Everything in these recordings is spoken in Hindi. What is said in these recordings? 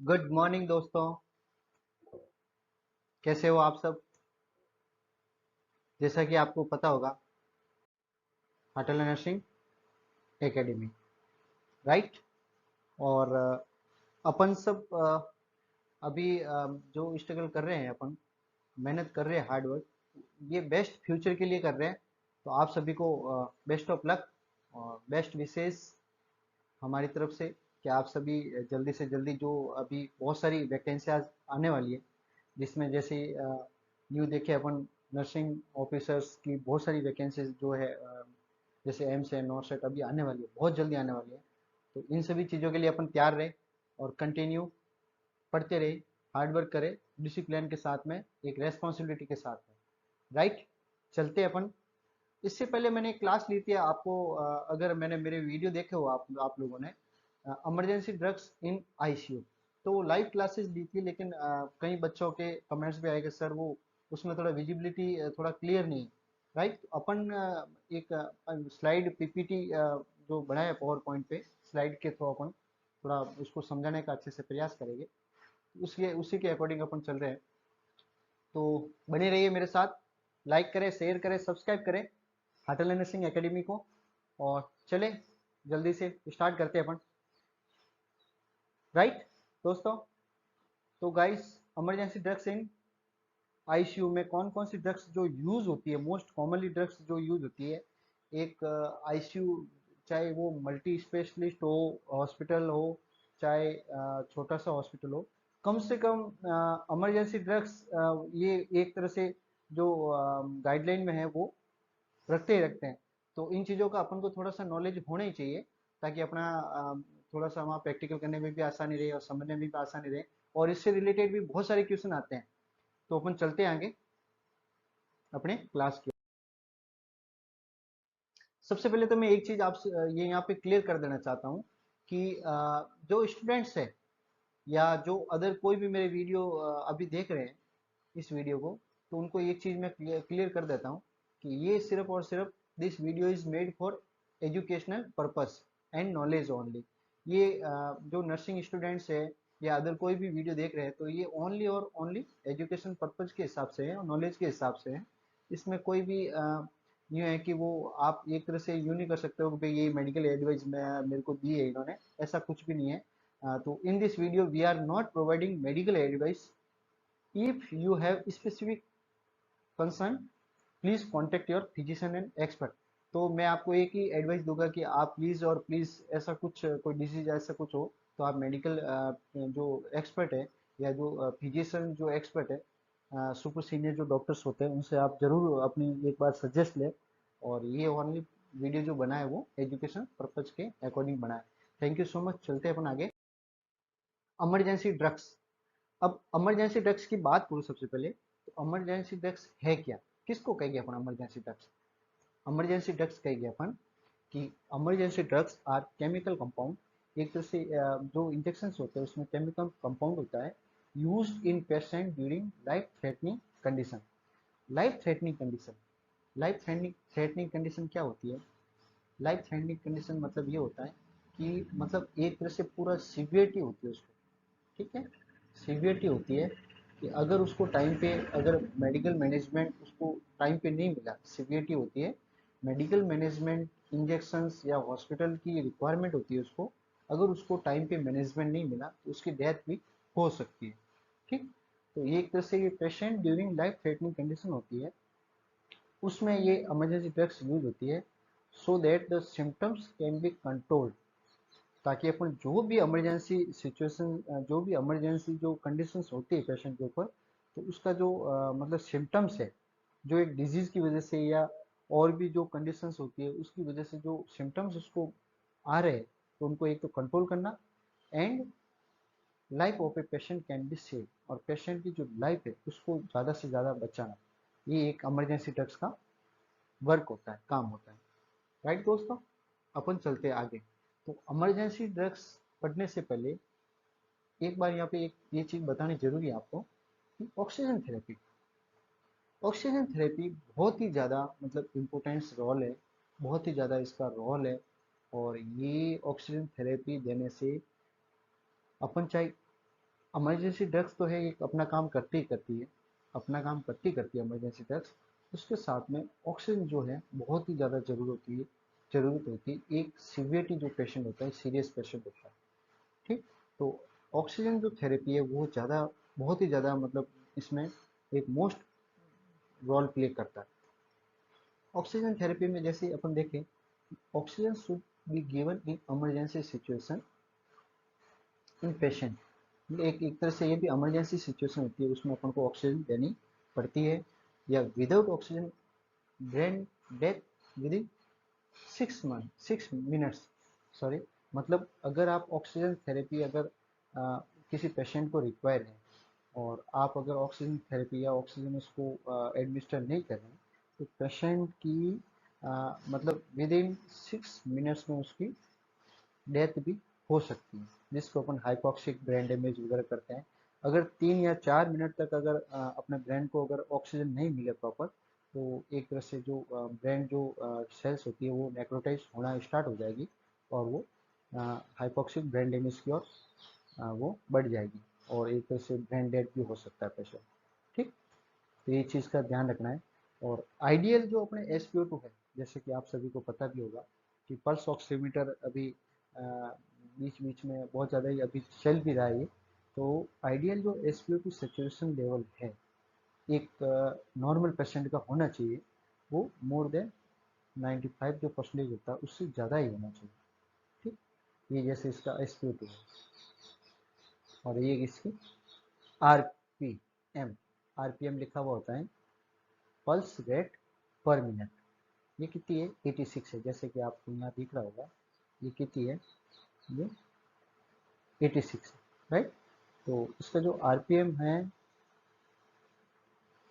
गुड मॉर्निंग दोस्तों। कैसे हो आप सब? जैसा कि आपको पता होगा, अटल नर्सिंग एकेडमी, राइट। और अपन सब अभी जो स्ट्रगल कर रहे हैं, अपन मेहनत कर रहे हैं, हार्ड वर्क, ये बेस्ट फ्यूचर के लिए कर रहे हैं। तो आप सभी को बेस्ट ऑफ लक और बेस्ट विशेष हमारी तरफ से कि आप सभी जल्दी से जल्दी, जो अभी बहुत सारी वैकेंसियाँ आने वाली है, जिसमें जैसे न्यू देखे अपन, नर्सिंग ऑफिसर्स की बहुत सारी वैकेंसीज जो है, जैसे एम्स है, नॉर्सेट अभी आने वाली है, बहुत जल्दी आने वाली है। तो इन सभी चीज़ों के लिए अपन तैयार रहे और कंटिन्यू पढ़ते रहे, हार्ड वर्क करें, डिसिप्लिन के साथ में, एक रेस्पॉन्सिबिलिटी के साथ में, राइट। चलते हैं अपन। इससे पहले मैंने एक क्लास ली थी आपको, अगर मैंने मेरे वीडियो देखे हो आप लोगों ने, इमरजेंसी ड्रग्स इन आईसीयू, तो लाइव क्लासेस ली थी, लेकिन कई बच्चों के कमेंट्स भी आए कि सर वो उसमें थोड़ा विजिबिलिटी थोड़ा क्लियर नहीं है, राइट। तो अपन एक स्लाइड पीपीटी जो बनाया पावर पॉइंट पे, स्लाइड के थ्रू अपन थोड़ा उसको समझाने का अच्छे से प्रयास करेंगे। उसके उसी के अकॉर्डिंग अपन चल रहे हैं। तो बने रहिए मेरे साथ, लाइक करें, शेयर करें, सब्सक्राइब करें होटल एंड नर्सिंग एकेडमी को। और चले जल्दी से स्टार्ट करते हैं अपन, राइट दोस्तों। तो guys, emergency drugs in ICU में कौन कौन सी ड्रग्स जो यूज होती है, मोस्ट कॉमनली ड्रग्स जो यूज होती है एक आईसीयू, चाहे वो मल्टी स्पेशलिस्ट हो, हॉस्पिटल हो, चाहे छोटा सा हॉस्पिटल हो, कम से कम इमरजेंसी ड्रग्स ये एक तरह से जो गाइडलाइन में है वो रखते ही रखते हैं। तो इन चीज़ों का अपन को थोड़ा सा नॉलेज होना ही चाहिए, ताकि अपना थोड़ा सा वहाँ प्रैक्टिकल करने में भी आसानी रहे और समझने में भी आसानी रहे। और इससे रिलेटेड भी बहुत सारे क्वेश्चन आते हैं। तो अपन चलते हैं आगे अपने क्लास की। सबसे पहले तो मैं एक चीज़ आपसे ये यहाँ पे क्लियर कर देना चाहता हूँ कि जो स्टूडेंट्स है या जो अदर कोई भी मेरे वीडियो अभी देख रहे हैं, इस वीडियो को, तो उनको एक चीज़ मैं क्लियर कर देता हूँ कि ये सिर्फ और सिर्फ this video is made for educational purpose and knowledge only. ये जो नर्सिंग स्टूडेंट्स है या अदर कोई भी वीडियो देख रहे हैं, तो ये ओनली और ओनली एजुकेशन पर्पज के हिसाब से है और नॉलेज के हिसाब से है। इसमें कोई भी यूँ है कि वो आप एक तरह से यूँ नहीं कर सकते हो कि भाई ये मेडिकल एडवाइस मैं मेरे को दी है इन्होंने, ऐसा कुछ भी नहीं है। तो in this video we are not providing medical advice. If you have specific concern, please contact your physician and expert. तो मैं आपको एक ही एडवाइस दूंगा कि आप प्लीज और प्लीज, ऐसा कुछ कोई डिजीज ऐसा कुछ हो, तो आप मेडिकल जो एक्सपर्ट है या जो फिजिशियन जो एक्सपर्ट है, सुपर सीनियर जो डॉक्टर्स होते हैं, उनसे आप जरूर अपनी एक बार सजेस्ट लें। और ये ओनली वीडियो जो बना है वो एजुकेशन पर्पज के अकॉर्डिंग बना है। Thank you so much. चलते हैं अपन आगे। Emergency drugs. अब इमरजेंसी ड्रग्स की बात करूँ सबसे पहले, तो इमरजेंसी ड्रग्स है क्या? किसको कहेंगे अपन इमरजेंसी ड्रग्स? इमरजेंसी ड्रग्स कहेंगे अपन कि emergency drugs are chemical compound, एक तरह से जो इंजेक्शन होते हैं उसमें केमिकल कंपाउंड होता है, use in patient during life threatening condition. Life threatening condition, life threatening condition क्या होती है? लाइफ थ्रेटनिंग कंडीशन मतलब ये होता है कि मतलब एक तरह से पूरा सीवियरिटी होती है उसको, ठीक है, सीवियरिटी होती है कि अगर उसको टाइम पे, अगर मेडिकल मैनेजमेंट उसको टाइम पे नहीं मिला, सीवियरिटी होती है। मेडिकल मैनेजमेंट, इंजेक्शंस या हॉस्पिटल की रिक्वायरमेंट होती है उसको, अगर उसको टाइम पे मैनेजमेंट नहीं मिला तो उसकी डेथ भी हो सकती है, ठीक। तो ये एक तरह से ये patient during life threatening condition होती है, उसमें ये इमरजेंसी ड्रग्स यूज होती है, so that the symptoms can be controlled. ताकि अपन जो भी इमरजेंसी सिचुएशन, जो भी इमरजेंसी जो कंडीशंस होती है पेशेंट के ऊपर, तो उसका जो मतलब सिम्टम्स है, जो एक डिजीज की वजह से या और भी जो कंडीशंस होती है उसकी वजह से जो सिम्टम्स उसको आ रहे हैं, तो उनको एक तो कंट्रोल करना, and life of a patient can be save, और पेशेंट की जो लाइफ है उसको ज़्यादा से ज़्यादा बचाना, ये एक इमरजेंसी ड्रग्स का वर्क होता है, काम होता है, राइट दोस्तों। अपन चलते हैं आगे। तो इमरजेंसी ड्रग्स पढ़ने से पहले एक बार यहाँ पे एक ये चीज़ बतानी जरूरी है आपको कि ऑक्सीजन थेरेपी, ऑक्सीजन थेरेपी बहुत ही ज़्यादा मतलब इम्पोर्टेंस रोल है, बहुत ही ज़्यादा इसका रोल है। और ये ऑक्सीजन थेरेपी देने से अपन चाहे इमरजेंसी ड्रग्स तो है, एक अपना काम करती ही करती है, अपना काम करती करती है इमरजेंसी ड्रग्स। उसके साथ में ऑक्सीजन जो है बहुत ही ज़्यादा ज़रूरत होती है एक सीवियरिटी जो पेशेंट होता है, सीरियस पेशेंट होता है। ठीक। तो ऑक्सीजन जो थेरेपी है वो ज़्यादा, बहुत ही ज़्यादा मतलब इसमें एक मोस्ट रोल प्ले करता है। ऑक्सीजन थेरेपी में जैसे अपन देखें, oxygen should be given in emergency situation in patient. एक तरह से ये भी इमरजेंसी सिचुएशन होती है, उसमें अपन को ऑक्सीजन देनी पड़ती है। या without oxygen brain death with in 6 minutes, sorry, मतलब अगर आप ऑक्सीजन थेरेपी अगर किसी पेशेंट को रिक्वायर है और आप अगर ऑक्सीजन थेरेपी या ऑक्सीजन उसको एडमिनिस्टर नहीं कर रहे हैं, तो पेशेंट की मतलब विद इन 6 मिनट्स में उसकी डेथ भी हो सकती है, जिसको अपन हाइपोक्सिक ब्रेन डैमेज वगैरह करते हैं। अगर 3 या 4 मिनट तक अगर अपने ब्रेन को अगर ऑक्सीजन नहीं मिले प्रॉपर, तो एक तरह से जो ब्रेन जो सेल्स होती है वो नेक्रोटाइज होना स्टार्ट हो जाएगी और वो हाइपोक्सिक ब्रेन डैमेज की ओर वो बढ़ जाएगी और एक तरह से ब्रेन डेड भी हो सकता है पेशेंट। ठीक। तो ये चीज़ का ध्यान रखना है। और आइडियल जो अपने SpO2 है, जैसे कि आप सभी को पता भी होगा कि पल्स ऑक्सीमीटर अभी बीच बीच में बहुत ज़्यादा ही अभी चल भी रहा है ये। तो आइडियल जो SpO2 सेचुरेशन लेवल है एक नॉर्मल पेशेंट का होना चाहिए, वो मोर देन 95 जो परसेंटेज होता है उससे ज़्यादा ही होना चाहिए। ठीक। ये जैसे इसका SpO2 है और ये इसकी RPM, RPM लिखा हुआ होता है, पल्स रेट पर मिनट। ये कितनी है? 86 है, जैसे कि आपको यहाँ दिख रहा होगा। ये कितनी है? ये 86 है, राइट। तो इसका जो RPM है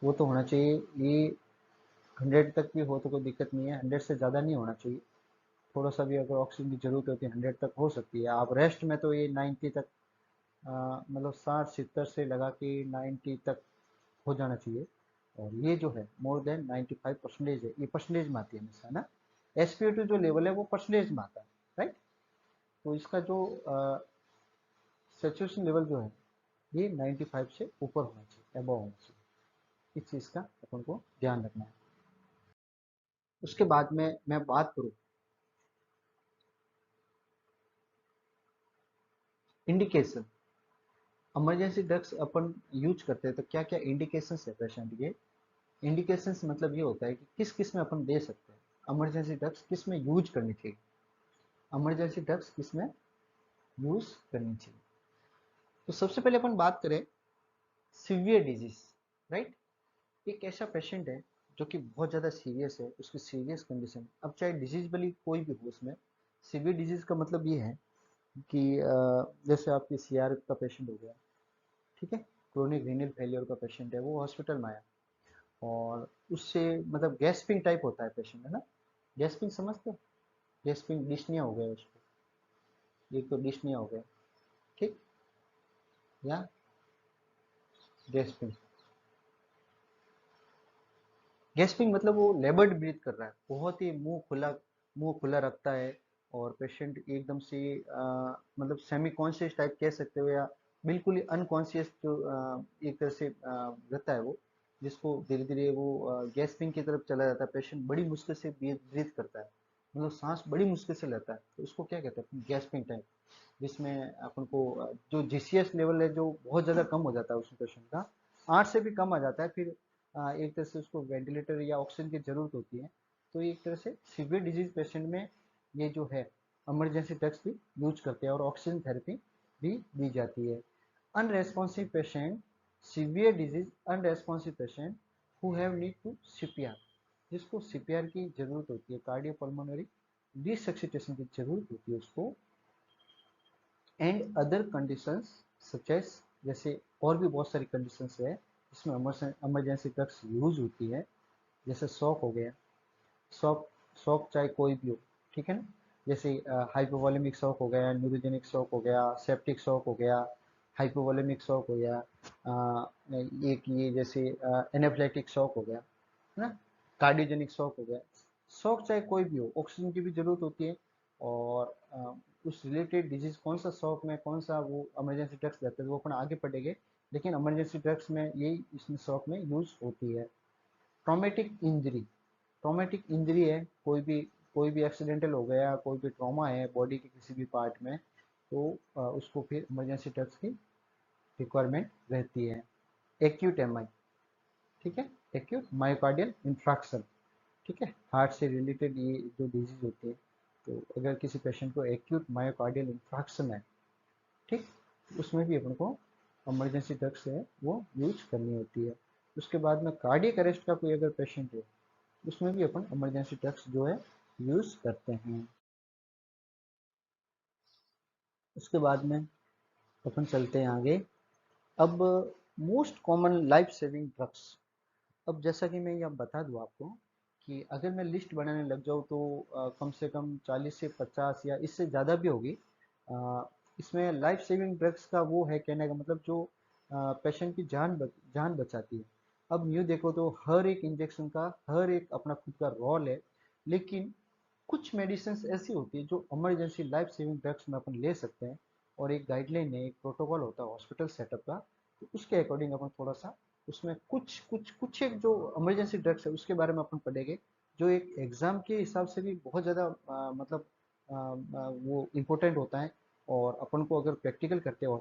वो तो होना चाहिए, ये 100 तक भी हो तो कोई दिक्कत नहीं है, 100 से ज़्यादा नहीं होना चाहिए। थोड़ा सा भी अगर ऑक्सीजन की जरूरत होती है 100 तक हो सकती है। आप रेस्ट में तो ये 90 तक मतलब 60-70 से लगा के 90 तक हो जाना चाहिए। और ये जो है मोर देन 95 परसेंटेज है, ये परसेंटेज में आती है हमेशा ना। SpO2 जो लेवल है वो परसेंटेज में आता है, राइट। तो इसका जो सेचुरेशन लेवल जो है ये 95 से ऊपर होना चाहिए, अबव होना चाहिए। इस चीज़ का अपन को ध्यान रखना है। उसके बाद में मैं बात करूँ इंडिकेशन, इमरजेंसी ड्रग्स अपन यूज करते हैं तो क्या क्या इंडिकेशंस है पेशेंट के। इंडिकेशंस मतलब ये होता है कि किस किस में अपन दे सकते हैं इमरजेंसी ड्रग्स, किस में यूज करनी चाहिए, इमरजेंसी ड्रग्स किस में यूज करनी चाहिए। तो सबसे पहले अपन बात करें सीवियर डिजीज, राइट। एक ऐसा पेशेंट है जो कि बहुत ज़्यादा सीरियस है, उसकी सीरियस कंडीशन, अब चाहे डिजीज भली कोई भी हो उसमें। सीवियर डिजीज का मतलब ये है कि जैसे आपकी CRF का पेशेंट हो गया, ठीक है, क्रोनिक रीनल फेलियर का पेशेंट है, वो हॉस्पिटल में आया और उससे मतलब गैस्पिंग टाइप होता है पेशेंट, है ना। गैस्पिंग समझते हो? गैस्पिंग डिस्निया हो गया उसको, एक तो डिस्निया हो गया, ठीक, या गैस्पिंग। गैस्पिंग मतलब वो लेबर्ड ब्रीथ कर रहा है, बहुत ही मुंह खुला रखता है और पेशेंट एकदम से मतलब सेमी कॉन्शियस टाइप कह सकते हो या बिल्कुल ही अनकॉन्शियस जो एक तरह से रहता है वो, जिसको धीरे धीरे वो गैस्पिंग की तरफ चला जाता है। पेशेंट बड़ी मुश्किल से ब्रीथ करता है, मतलब सांस बड़ी मुश्किल से लेता है, तो उसको क्या कहते हैं? Gasping type. जिसमें अपन को जो GCS लेवल है जो बहुत ज़्यादा कम हो जाता है उस पेशेंट का, 8 से भी कम आ जाता है, फिर एक तरह से उसको वेंटिलेटर या ऑक्सीजन की ज़रूरत होती है। तो एक तरह से सीवियर डिजीज पेशेंट में ये जो है इमरजेंसी ड्रग्स भी यूज करते हैं और ऑक्सीजन थेरेपी भी दी जाती है। Unresponsive patient, severe disease unresponsive patient who have need to CPR, जिसको CPR की ज़रूरत होती है, कार्डियोपल्मोनरी रिसक्सिटेशन की ज़रूरत होती है उसको, and other conditions such as, जैसे और भी बहुत सारी कंडीशंस है जिसमें इमरजेंसी ड्रग्स यूज होती है। जैसे शॉक हो गया, शॉक, शॉक चाहे कोई भी हो, ठीक है ना। जैसे हाइपोवोलेमिक शॉक हो गया, न्यूरोजेनिक शॉक हो गया, सेप्टिक शॉक हो गया, हाइपोवोलेमिक शॉक हो गया, एक ये जैसे एनाफ्लेक्टिक शॉक हो गया, है ना, कार्डियोजेनिक शॉक हो गया। शॉक चाहे कोई भी हो, ऑक्सीजन की भी जरूरत होती है और उस रिलेटेड डिजीज कौन सा शॉक में कौन सा वो इमरजेंसी ड्रग्स देते हैं वो अपन आगे पढ़ेंगे, लेकिन इमरजेंसी ड्रग्स में यही इसमें शॉक में यूज होती है। ट्रॉमेटिक इंजरी, ट्रॉमेटिक इंजरी है कोई भी एक्सीडेंटल हो गया, कोई भी ट्रॉमा है बॉडी के किसी भी पार्ट में, तो उसको फिर इमरजेंसी ड्रग्स की रिक्वायरमेंट रहती है। एक्यूट एमआई, ठीक है, एक्यूट मायोकार्डियल इंफ्राक्शन, ठीक है, हार्ट से रिलेटेड ये जो डिजीज होती है, तो अगर किसी पेशेंट को एक्यूट मायोकार्डियल इंफ्राक्शन है, ठीक, उसमें भी अपन को इमरजेंसी ड्रग्स है वो यूज करनी होती है। उसके बाद में कार्डियक अरेस्ट का कोई अगर पेशेंट है, उसमें भी अपन इमरजेंसी ड्रग्स जो है यूज करते हैं। उसके बाद में अपन चलते हैं आगे। अब most common life saving drugs. अब जैसा कि मैं ये अब बता दूं आपको कि अगर मैं लिस्ट बनाने लग जाऊं तो कम से कम 40 से 50 या इससे ज़्यादा भी होगी। इसमें लाइफ सेविंग ड्रग्स का वो है, कहने का मतलब जो पेशेंट की जान बचाती है। अब यूँ देखो तो हर एक इंजेक्शन का हर एक अपना खुद का रोल है, लेकिन कुछ मेडिसिन ऐसी होती है जो इमरजेंसी लाइफ सेविंग ड्रग्स में अपन ले सकते हैं, और एक गाइडलाइन है, एक प्रोटोकॉल होता है हॉस्पिटल सेटअप का, तो उसके अकॉर्डिंग अपन थोड़ा सा उसमें कुछ कुछ कुछ एक जो इमरजेंसी ड्रग्स है उसके बारे में अपन पढ़ेंगे, जो एक एग्जाम के हिसाब से भी बहुत ज़्यादा मतलब वो इम्पोर्टेंट होता है। और अपन को अगर प्रैक्टिकल करते हैं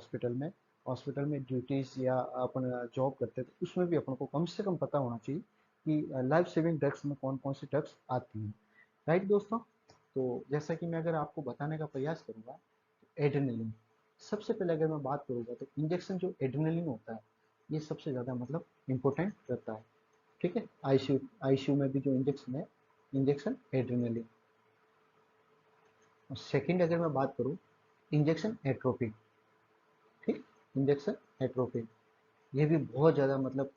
हॉस्पिटल में ड्यूटीज़ या अपन जॉब करते हैं, तो उसमें भी अपन को कम से कम पता होना चाहिए कि लाइफ सेविंग ड्रग्स में कौन कौन सी ड्रग्स आती हैं। राइट दोस्तों, तो जैसा कि मैं अगर आपको बताने का प्रयास करूंगा, तो एड्रेनलिन, सबसे पहले अगर मैं बात करूंगा तो इंजेक्शन जो एड्रेनलिन होता है ये सबसे ज़्यादा मतलब इम्पोर्टेंट रहता है, ठीक है। आईसीयू में भी जो इंजेक्शन है, इंजेक्शन एड्रेनलिन। और सेकंड अगर मैं बात करूं, इंजेक्शन एट्रोपिन, ठीक, इंजेक्शन एट्रोपिन, ये भी बहुत ज़्यादा मतलब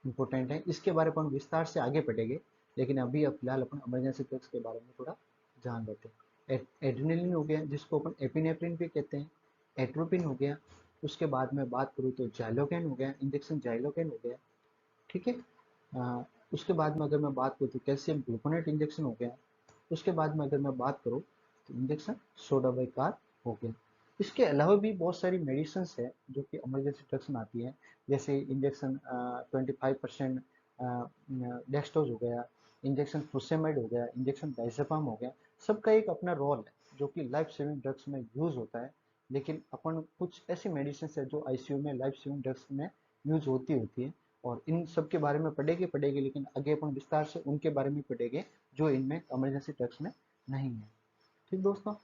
इम्पोर्टेंट है। इसके बारे में हम विस्तार से आगे पढ़ेंगे, लेकिन अभी अब फिलहाल अपन इमरजेंसी ड्रग्स के बारे में थोड़ा जान लेते हैं। एड्रेनलिन हो गया जिसको अपन एपिनेफ्रिन भी कहते हैं, एट्रोपिन हो गया, उसके बाद में बात करूँ तो जाइलोकेन हो गया, इंजेक्शन जाइलोकेन हो गया, ठीक है। उसके बाद में अगर मैं बात करूँ तो कैल्शियम ग्लूकोनेट इंजेक्शन हो गया, उसके बाद में अगर मैं बात करूँ तो इंजेक्शन सोडाबाइकार हो गया। इसके अलावा भी बहुत सारी मेडिसिन है जो कि इमरजेंसी ड्रग्स में आती है, जैसे इंजेक्शन 25% डेक्सटोज हो गया, इंजेक्शन फुसेमाइड हो गया, इंजेक्शन डाइजेपाम हो गया। सबका एक अपना रोल है जो कि लाइफ सेविंग ड्रग्स में यूज होता है, लेकिन अपन कुछ ऐसी मेडिसिन है जो आईसीयू में लाइफ सेविंग ड्रग्स में यूज होती है, और इन सब के बारे में पढ़ेंगे, लेकिन आगे अपन विस्तार से उनके बारे में पढ़ेंगे जो इनमें इमरजेंसी ड्रग्स में नहीं है। ठीक दोस्तों,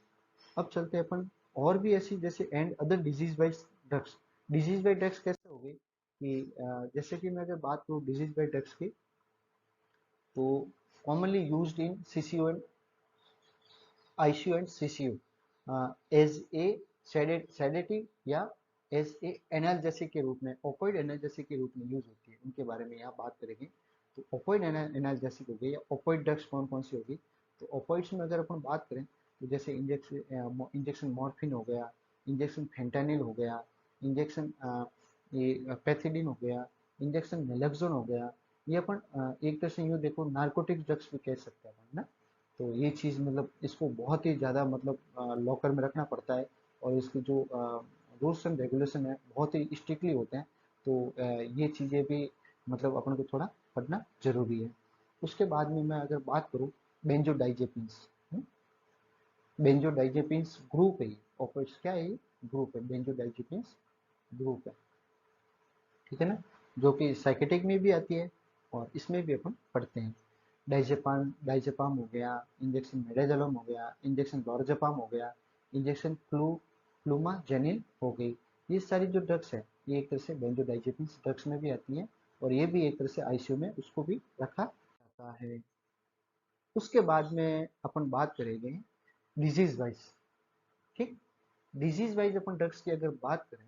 अब चलते हैं अपन और भी ऐसी जैसे and other disease wise drugs. Disease wise drugs कैसे हो गई कि जैसे कि मैं अगर बात करूँ डिजीज वाइज ड्रग्स की, तो commonly used in CCU and ICU and CCU as a sedative या एज ए एनाल्जेसिक के रूप में, ओपोइड एनाल्जेसिक के रूप में यूज होती है, उनके बारे में यहाँ बात करेंगे। तो ओपोइड एनाल्जेसिक हो गई या ओपोइड ड्रग्स कौन कौन सी होगी, तो ओपोइड्स में अगर अपन बात करें तो जैसे इंजेक्शन मॉर्फिन हो गया, इंजेक्शन फेंटानिल हो गया, इंजेक्शन ये पैथिडीन हो गया, इंजेक्शन नेलेक्सोन हो गया। ये अपन एक तरह से यूँ देखो नार्कोटिक ड्रग्स भी कह सकते हैं अपन ना। तो ये चीज़ मतलब इसको बहुत ही ज़्यादा मतलब लॉकर में रखना पड़ता है, और इसकी जो रूल्स एंड रेगुलेशन है बहुत ही स्ट्रिक्टली होते हैं। तो ये चीज़ें भी मतलब अपन को थोड़ा पढ़ना जरूरी है। उसके बाद में मैं अगर बात करूँ बेंजोडाइजेपिन्स, बेंजोडाइजेपिन्स ग्रुप है, ऑपोइड्स क्या है, ये ग्रुप है, बेंजोडाइजेपिन्स ग्रुप है, ठीक है ना, जो कि साइकेटिक में भी आती है, और इसमें भी अपन पढ़ते हैं। डाइजेपाम हो गया, इंजेक्शन मेडाजोलम हो गया, इंजेक्शन लॉर्जेपाम हो गया, इंजेक्शन फ्लूमाजेनिन हो गई। ये सारी जो ड्रग्स है ये एक तरह से बेंजोडाइजेपिन्स ड्रग्स में भी आती हैं, और ये भी एक तरह से आईसीयू में उसको भी रखा जाता है। उसके बाद में अपन बात करेंगे डिजीज वाइज, ठीक, डिजीज वाइज अपन ड्रग्स की अगर बात करें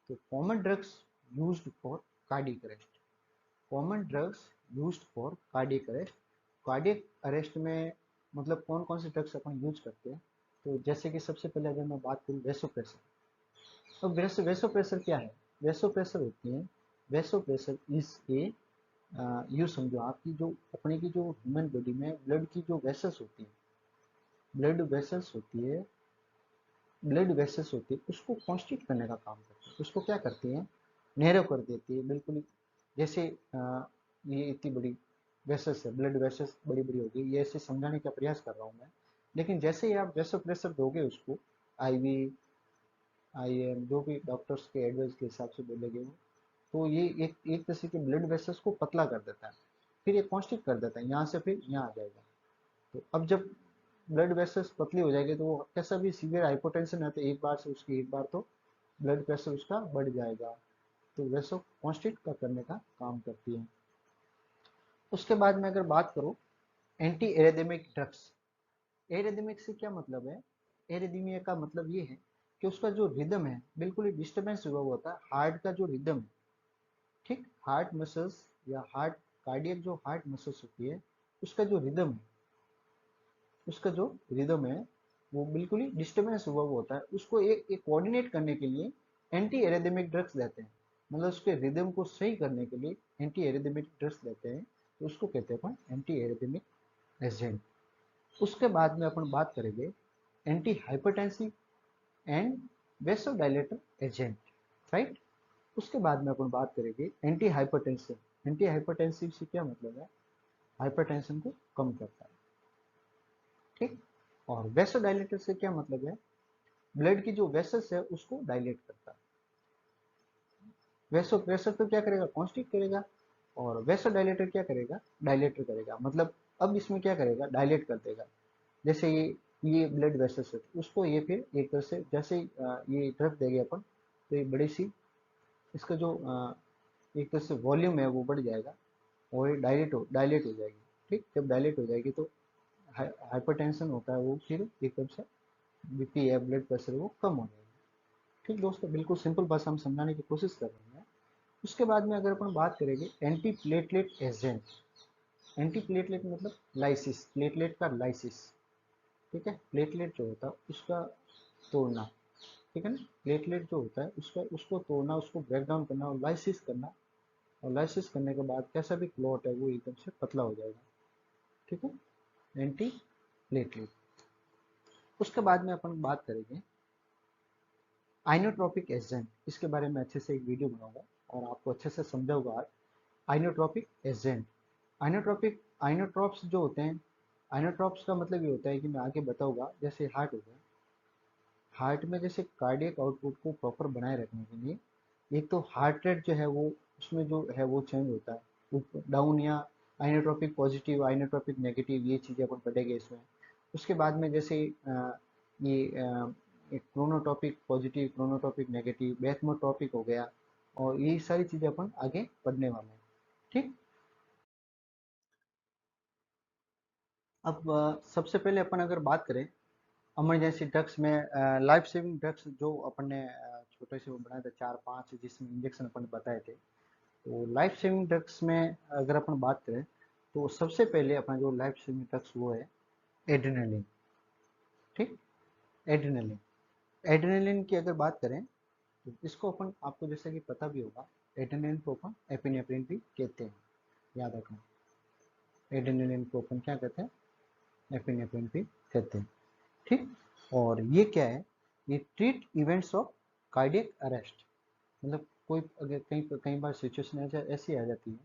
तो common drugs used for cardiac arrest, common drugs used for cardiac arrest. Cardiac arrest में मतलब कौन कौन से ड्रग्स अपन यूज करते हैं, तो जैसे कि सबसे पहले अगर मैं बात करूँ वेसोप्रेसर। तो वेसोप्रेसर क्या है, वेसोप्रेसर होती है, वेसोप्रेसर इज ए यूँ समझो आपकी जो अपने की जो ह्यूमन बॉडी में ब्लड की जो वेसल्स होती है, ब्लड वेसल्स होती है, ब्लड वेसल्स होती है उसको कॉन्स्ट्रिक्ट करने का काम करती है। उसको क्या करती है, नैरो कर देती है बिल्कुल ही। जैसे ये इतनी बड़ी वेसल्स है, ब्लड वेसल्स बड़ी बड़ी होगी, ये ऐसे समझाने का प्रयास कर रहा हूँ मैं। लेकिन जैसे ही आप वेसो प्रेशर दोगे उसको, आईवी आईएम जो भी डॉक्टर्स के एडवाइस के हिसाब से बोलेंगे वो, तो ये एक तरह के ब्लड वेसल्स को पतला कर देता है, फिर ये कॉन्स्ट्रिक्ट कर देता है, यहाँ से फिर यहाँ आ जाएगा। तो अब जब ब्लड वेसल्स पतली हो जाएगी तो वो कैसा भी सीवियर हाइपोटेंशन है तो एक बार से उसकी एक बार तो ब्लड प्रेशर उसका बढ़ जाएगा। तो वैसो कॉन्स्ट्रिक्ट का करने का काम करती है। उसके बाद में अगर बात करूँ एंटी एरेथमिक ड्रग्स। एरेथमिक से क्या मतलब है, एरेथमिया का मतलब ये है कि उसका जो रिदम है बिल्कुल ही डिस्टर्बेंस हुआ होता है, हार्ट का जो रिदम है, ठीक, हार्ट मसल्स या हार्ट कार्डियक जो हार्ट मसल्स होती है उसका जो रिदम है, उसका जो रिदम है वो बिल्कुल ही डिस्टर्बेंस हुआ हुआ होता है। उसको एक कोऑर्डिनेट करने के लिए एंटी एरेथमिक ड्रग्स देते हैं, मतलब उसके रिदम को सही करने के लिए एंटी एरेथमिक ड्रग्स देते हैं, तो उसको कहते हैं अपन एंटी एरेथमिक एजेंट। उसके बाद में अपन बात करेंगे anti hypertensive and vasodilator agent, right. उसके बाद में अपन बात करेंगे एंटी हाइपरटेंसिव। एंटी हाइपरटेंसिव से क्या मतलब है, हाइपरटेंशन को कम करता है, ठीक। और वेसोडाइलेटर से क्या मतलब है, ब्लड की जो वेसल्स है उसको डायलेट करता है। वेसो प्रेशर तो क्या करेगा, कॉन्स्ट्रिक्ट करेगा, और वेसो डायलेटर क्या करेगा, डायलेटर करेगा। मतलब अब इसमें क्या करेगा, डायलेट कर देगा। जैसे ये ब्लड वेसल्स है उसको ये फिर एक तरह से जैसे ही, ये ड्रग देंगे अपन तो ये बड़ी सी इसका जो एक तरह से वॉल्यूम है वो बढ़ जाएगा और ये डायलेट हो जाएगी, ठीक। जब डायलेट हो जाएगी तो हाइपरटेंशन होता है वो फिर एकदम से बीपी या ब्लड प्रेशर वो कम हो जाएगा, ठीक दोस्तों। बिल्कुल सिंपल भाषा हम समझाने की कोशिश कर रहे हैं। उसके बाद में अगर अपन बात करेंगे anti platelet agent. Anti platelet मतलब लाइसिस, प्लेटलेट का लाइसिस, ठीक है। प्लेटलेट जो होता है उसका तोड़ना, ठीक है ना। प्लेटलेट जो होता है उसका उसको तोड़ना, उसको ब्रेक डाउन करना और लाइसिस करना, और लाइसिस करने के बाद कैसा भी क्लॉट है वो एकदम से पतला हो जाएगा, ठीक है। Anti platelet. उसके बाद में अपन बात करेंगे आइनोट्रोपिक एजेंट। इसके बारे में अच्छे से एक वीडियो बनाऊंगा और आपको अच्छे से समझाऊंगा आज। आइनोट्रोपिक एजेंट, आइनोट्रॉप्स जो होते हैं, आइनोट्रॉप्स का मतलब ये होता है कि मैं आगे बताऊंगा। जैसे हार्ट हो गया, हार्ट में जैसे कार्डियक आउटपुट को प्रॉपर बनाए रखने के लिए एक तो हार्ट रेट जो है वो उसमें जो है वो चेंज होता है ऊपर डाउन, या आइनोट्रोपिक पॉजिटिव आइनोट्रोपिक नेगेटिव ये चीज़ें अपन पढ़ेंगे इसमें। उसके बाद में जैसे ये क्रोनोटॉपिक पॉजिटिव क्रोनोटॉपिक नेगेटिव बेथमोटॉपिक हो गया, और ये सारी चीज़ें अपन आगे पढ़ने वाले हैं, ठीक। अब सबसे पहले अपन अगर बात करें इमरजेंसी ड्रग्स में, लाइफ सेविंग ड्रग्स जो अपन ने छोटे से वो बनाए थे 4-5 जिसमें इंजेक्शन अपन बताए थे, तो लाइफ सेविंग ड्रग्स में अगर अपन बात करें तो सबसे पहले अपना जो लाइफ सेविंग ड्रग्स वो है एड्रेनलिन, ठीक। एड्रेनलिन, एड्रेनलिन की अगर बात करें तो इसको अपन आपको जैसे कि पता भी होगा, एड्रेनलिन को अपन एपिनेफ्रिन भी कहते हैं, याद रखना। एड्रेनलिन को अपन क्या कहते हैं, एपिनेफ्रिन भी कहते हैं, ठीक। और ये क्या है, ये treat events of cardiac arrest. मतलब कोई अगर कई कई बार सिचुएशन ऐसी आ जाती है,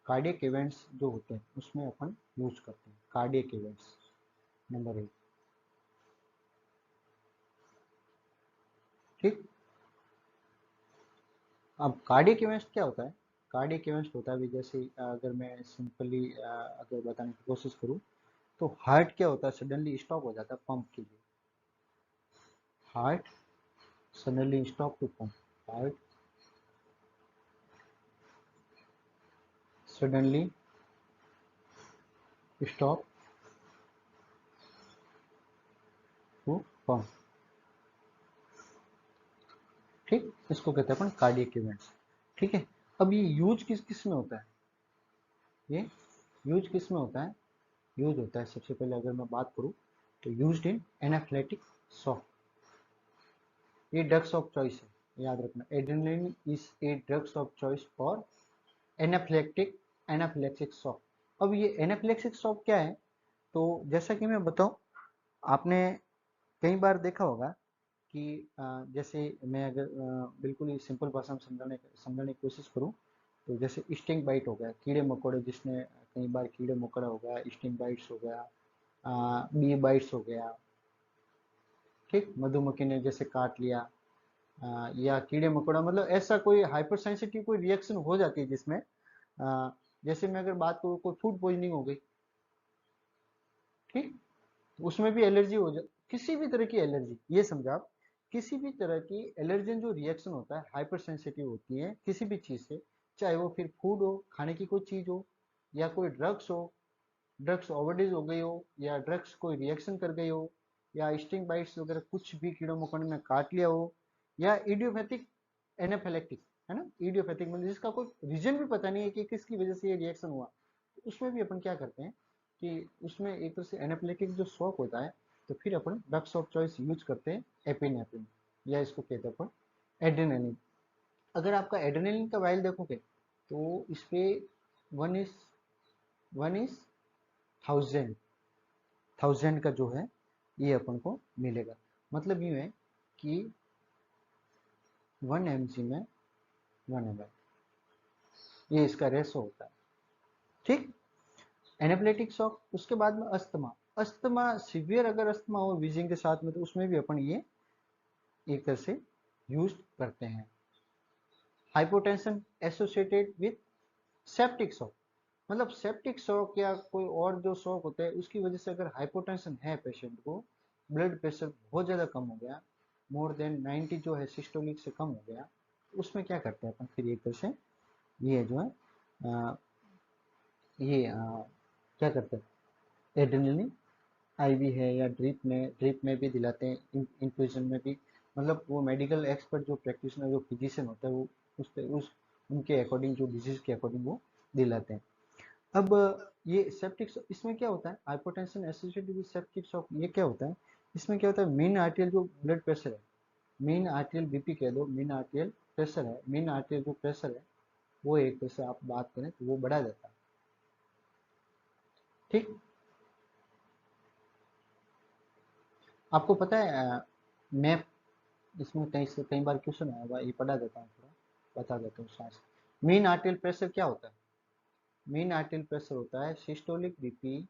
कार्डियक इवेंट्स जो होते हैं उसमें अपन यूज करते हैं कार्डियक इवेंट्स, नंबर 1, ठीक। अब कार्डियक इवेंट्स क्या होता है, कार्डियक इवेंट्स होता है भी जैसे अगर मैं सिंपली अगर बताने की कोशिश करूँ तो हार्ट क्या होता है, सडनली स्टॉप हो जाता है पंप के लिए, heart suddenly stop to pump, heart suddenly stop to pump, ठीक। इसको कहते हैं अपन कार्डियक इवेंट्स, ठीक है। अब ये यूज किस किस में होता है, ये यूज किस में होता है, यूज होता है सबसे पहले अगर मैं बात करूँ तो यूज्ड इन एनाफ्लेटिक शॉक। ये ड्रग्स ऑफ चॉइस है, याद रखना। Adrenaline is a drugs of choice for anaphylactic anaphylactic shock. अब ये एनाफ्लेक्सिक शॉक क्या है, तो जैसा कि मैं बताऊं, आपने कई बार देखा होगा कि जैसे मैं अगर बिल्कुल ही सिंपल भाषा में समझाने की कोशिश करूँ, तो जैसे स्टिंग बाइट हो गया, कीड़े मकोड़े, जिसने कई बार कीड़े मकोड़ा हो गया, स्टिंग बाइट्स हो गया, बी बाइट्स हो गया, ठीक, मधुमक्खी ने जैसे काट लिया, या कीड़े मकोड़ा, मतलब ऐसा कोई हाइपर सेंसिटिव कोई रिएक्शन हो जाती है जिसमें जैसे मैं अगर बात करूँ, कोई फूड पॉइजनिंग हो गई, ठीक, तो उसमें भी एलर्जी हो जा, किसी भी तरह की एलर्जी, ये समझो आप, किसी भी तरह की एलर्जन जो रिएक्शन होता है हाइपर सेंसिटिव होती है किसी भी चीज से, चाहे वो फिर फूड हो, खाने की कोई चीज हो, या कोई ड्रग्स हो, ड्रग्स ओवरडोज हो गई हो, या ड्रग्स कोई रिएक्शन कर गई हो, या स्टिंग बाइट्स वगैरह कुछ भी कीड़ों मकोड़ों ने काट लिया हो, या इडियोपैथिक एनाफिलेक्टिक, है ना, इडियोपैथिक मतलब जिसका कोई रीजन भी पता नहीं है कि किसकी वजह से ये रिएक्शन हुआ, तो उसमें भी अपन क्या करते हैं कि उसमें एक तरह से एनाफिलेक्टिक जो शॉक होता है, तो फिर अपन ड्रग्स ऑफ चॉइस यूज करते हैं एपिनेफ्रिन, या इसको कहते हैं अपन एड्रेनलिन। अगर आपका एड्रेनलिन का वाइल देखोगे तो इस पे वन इज थाउजेंड, थाउजेंड का जो है ये अपन को मिलेगा। मतलब यूं है कि 1 mg में 1 ml, ये इसका रेशो होता है, ठीक। एनाफिलेक्टिक शॉक, उसके बाद में अस्थमा, अस्थमा सीवियर अगर अस्थमा हो वीजिंग के साथ में, तो उसमें भी अपन ये एक तरह से यूज करते हैं। Hypotension associated with septic shock, मतलब सेप्टिक शॉक या कोई और जो शॉक होता है उसकी वजह से अगर हाइपोटेंशन है पेशेंट को, ब्लड प्रेशर बहुत ज़्यादा कम हो गया, मोर देन 90 जो है सिस्टोलिक से कम हो गया, तो उसमें क्या करते हैं अपन फिर एक तरह से ये जो है क्या करते हैं, एड्रेनलिन आईवी है या ड्रिप में भी दिलाते हैं, इन्फ्यूजन में भी, मतलब वो मेडिकल एक्सपर्ट जो प्रैक्टिशनर जो फिजिशियन होता है वो उस उनके अकॉर्डिंग जो डिजीज के अकॉर्डिंग वो दिलाते हैं। अब ये सेप्टिक, इसमें क्या होता है, hypotension associated with septic shock, ये क्या होता है, इसमें क्या होता है, मीन आर्टियल जो ब्लड प्रेशर है, मीन आर्टियल बीपी कह दो, मीन आर्टियल प्रेशर है, मीन आर्टियल जो प्रेशर है वो एक तरह से आप बात करें तो वो बढ़ा जाता है, ठीक। आपको पता है मैप, इसमें कहीं से कई बार क्वेश्चन आया हुआ, ये पढ़ा देता हूँ, थोड़ा बता देता हूँ सांस। मीन आर्टियल प्रेशर क्या होता है, मीन आर्टियल प्रेशर होता है systolic BP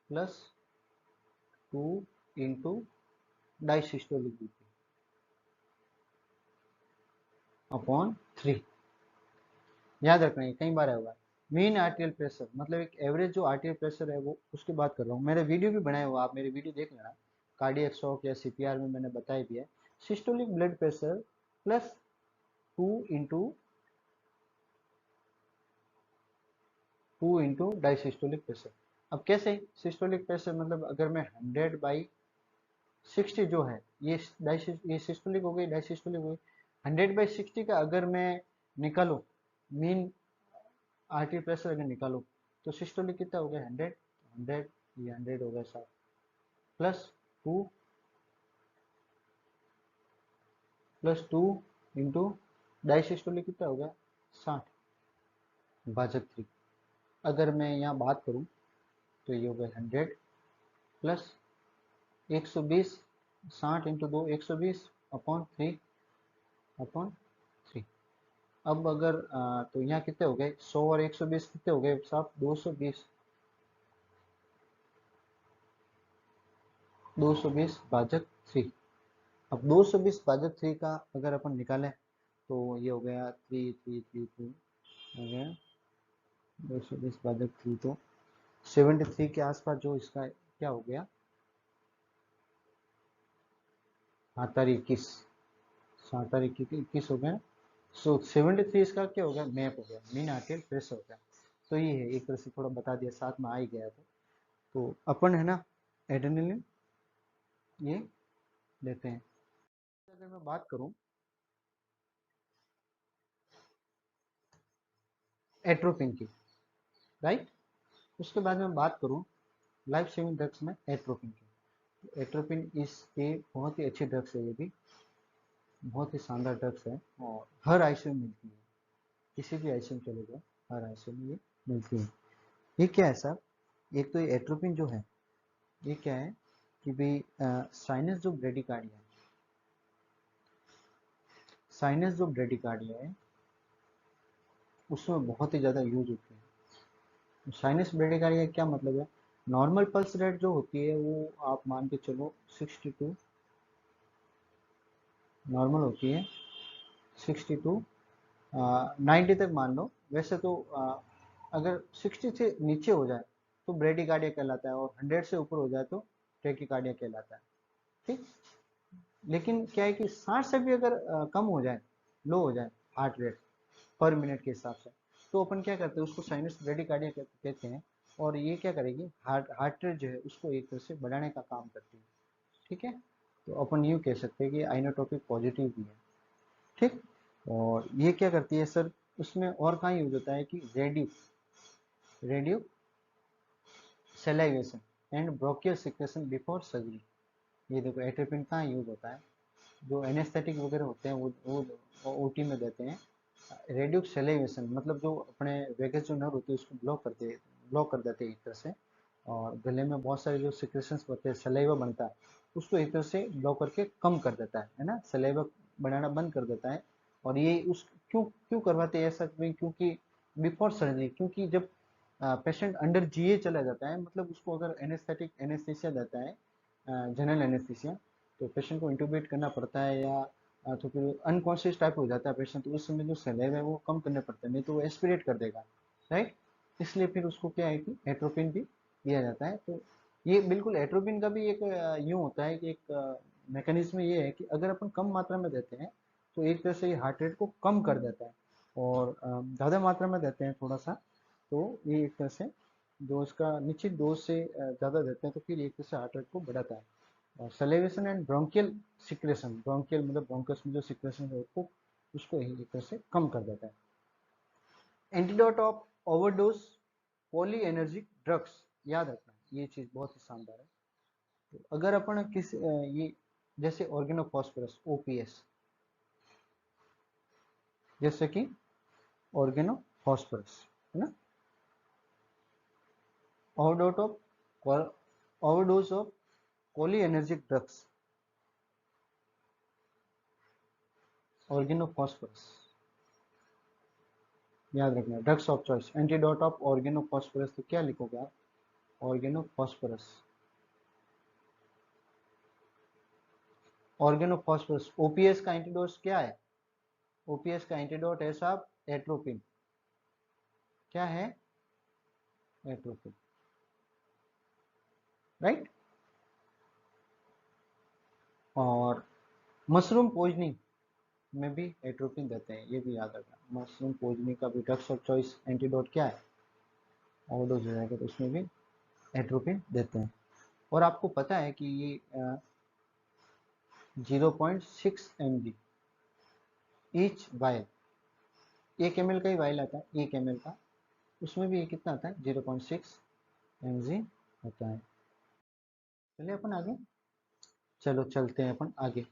plus 2 into diastolic BP upon 3। याद रखना है, कई बार होगा। मीन आर्टियल प्रेशर मतलब एक एवरेज जो आर्टियल प्रेशर है वो उसकी बात कर रहा हूँ, मेरे वीडियो भी बनाए हुआ, आप मेरे वीडियो देख लेना, कार्डियक शॉक या सीपीआर में मैंने बताया भी है। Systolic blood pressure plus 2 into diastolic pressure. अब कैसे, सिस्टोलिक प्रेशर मतलब अगर मैं 100/60 जो है ये सिस्टोलिक हो गई, डाइसिस्टोलिक हो गई, 100/60 का अगर मैं निकालो, मीन आर्टरी प्रेशर अगर निकालो, तो सिस्टोलिक कितना हो गया 100, 100, ये 100 हो गया साहब, प्लस टू इंटू डाइसिस्टोलिक कितना हो गया 60/3। अगर मैं यहाँ बात करूँ तो ये हो गया 100 प्लस 120, 60 × 2 120 अपॉन 3। अब अगर तो यहाँ कितने हो गए 100 और 120 कितने हो गए साहब 220, 220/3। अब 220/3 का अगर अपन निकालें तो ये हो गया 3 हो गया 220/3, तो 73 के आसपास जो इसका क्या हो गया, हाँ तारीख 21, 7 तारीख 21 हो गया। सो 73 इसका क्या हो गया, मैप हो गया, मीन आर्टियल प्रेशर हो गया। तो ये है एक तरह से थोड़ा बता दिया, साथ में आ ही गया तो अपन है ना एड्रेनलिन ये लेते हैं। अगर मैं बात करूं एट्रोपिन की, राइट, उसके बाद में बात करूं लाइफ सेविंग ड्रग्स में एट्रोपिन की। एट्रोपिन इसके बहुत ही अच्छी ड्रग्स है, ये भी बहुत ही शानदार ड्रग्स है, और हर आईसीयू में मिलती है, किसी भी आईसीयू में चले जाओ हर आईसीयू में ये मिलती है। ये क्या है सर, एक तो ये एट्रोपिन जो है ये क्या है कि भाई साइनस जो ब्रेडिकार्डिया है, साइनस जो ब्रेडिकार्डिया है उसमें बहुत ही ज़्यादा यूज होती है। साइनस ब्रेडिकार्डिया क्या मतलब है? नॉर्मल पल्स रेट जो होती है वो आप मान के चलो 62 नॉर्मल होती है, 62 90 तक मान लो। वैसे तो अगर 60 से नीचे हो जाए तो ब्रेडिकार्डिया कहलाता है, और 100 से ऊपर हो जाए तो टेकिकार्डिया कहलाता है। ठीक। लेकिन क्या है कि 60 से भी अगर कम हो जाए, लो हो जाए हार्ट रेट पर मिनट के हिसाब से, तो अपन क्या करते हैं, उसको साइनस ब्रेडिकार्डिया कहते हैं। और ये क्या करेगी, हार्ट रेट जो है उसको एक तरह से बढ़ाने का काम करती है। ठीक है, तो अपन यूँ कह सकते हैं कि आइनोटोपिक पॉजिटिव भी है। ठीक। और ये क्या करती है सर, उसमें और कहाँ यूज होता है कि radio radio salivation and bronchial secretion before surgery. ये देखो एट्रोपिन कहाँ यूज होता है, जो एनेस्थेटिक वगैरह होते हैं वो ओटी में देते हैं। रेडियो सेलाइवेशन मतलब जो अपने वेगस जो नर्व होते हैं उसको ब्लॉक कर देते हैं एक तरह से। और गले में बहुत सारे जो सिक्रेशंस होते हैं, सलाइवा बनता है, उसको एक तरह से ब्लॉक करके कम कर देता है ना, सलाइवा बनाना बंद कर देता है। और ये उस क्यों क्यों करवाते हैं ऐसा, क्योंकि बिफोर सर्जरी, क्योंकि जब पेशेंट अंडर जीए चला जाता है, मतलब उसको अगर एनेस्थेटिक एनेस्थीसिया देता है, जनरल एनेस्थीसिया, तो पेशेंट को इंटूबेट करना पड़ता है, या तो फिर अनकॉन्शियस टाइप हो जाता है पेशेंट, तो उस समय जो सलाइवा है वो कम करने पड़ते हैं, नहीं तो वो एस्पिरेट कर देगा, राइट। इसलिए फिर उसको क्या है कि एट्रोपिन भी दिया जाता है। तो ये बिल्कुल एट्रोपिन का भी एक यूँ होता है कि एक मैकेनिज्म ये है कि अगर अपन कम मात्रा में देते हैं तो एक तरह से ये हार्ट रेट को कम कर देता है, और ज़्यादा मात्रा में देते हैं थोड़ा सा, तो ये एक तरह से जो इसका निश्चित डोज से ज़्यादा देते हैं तो फिर एक तरह से हार्ट रेट को बढ़ाता है। और सलेवेशन एंड ब्रोंकियल सिक्रेशन, ब्रोंकियल मतलब ब्रोंकस में जो सिक्रेशन है उसको ही एक तरह से कम कर देता है। Antidote of overdose poly energic drugs, याद रखना ये चीज़ बहुत ही शानदार है। तो अगर अपन ये जैसे ऑर्गेनोफॉस्फोरस ओपीएस, जैसे कि ऑर्गेनोफॉस्फोरस है ना, overdose of overdose of poly energic drugs, organophosphorus याद रखना, drugs of choice, antidote of organophosphorus, तो क्या लिखोगे आप, ऑर्गेनोफॉस्फोरस, ऑर्गेनोफॉस्फोरस। ओपीएस का एंटीडोट क्या है, ओपीएस का एंटीडोट है साहब एट्रोपिन। क्या है, एट्रोपिन, राइट। और मशरूम पॉइजनिंग में भी एट्रोपिन देते हैं, ये भी याद रखना। मशरूम पॉइजनिंग का भी ड्रग्स ऑफ चॉइस एंटीडोट क्या है, ओवरडोज हो जाएगा तो उसमें भी एट्रोपिन देते हैं। और आपको पता है कि ये 0.6 mg ईच वायल, 1 ml का ही वायल आता है, 1 ml का, उसमें भी ये कितना आता है, 0.6 mg होता है। चलिए अपन आगे, चलो चलते हैं अपन आगे।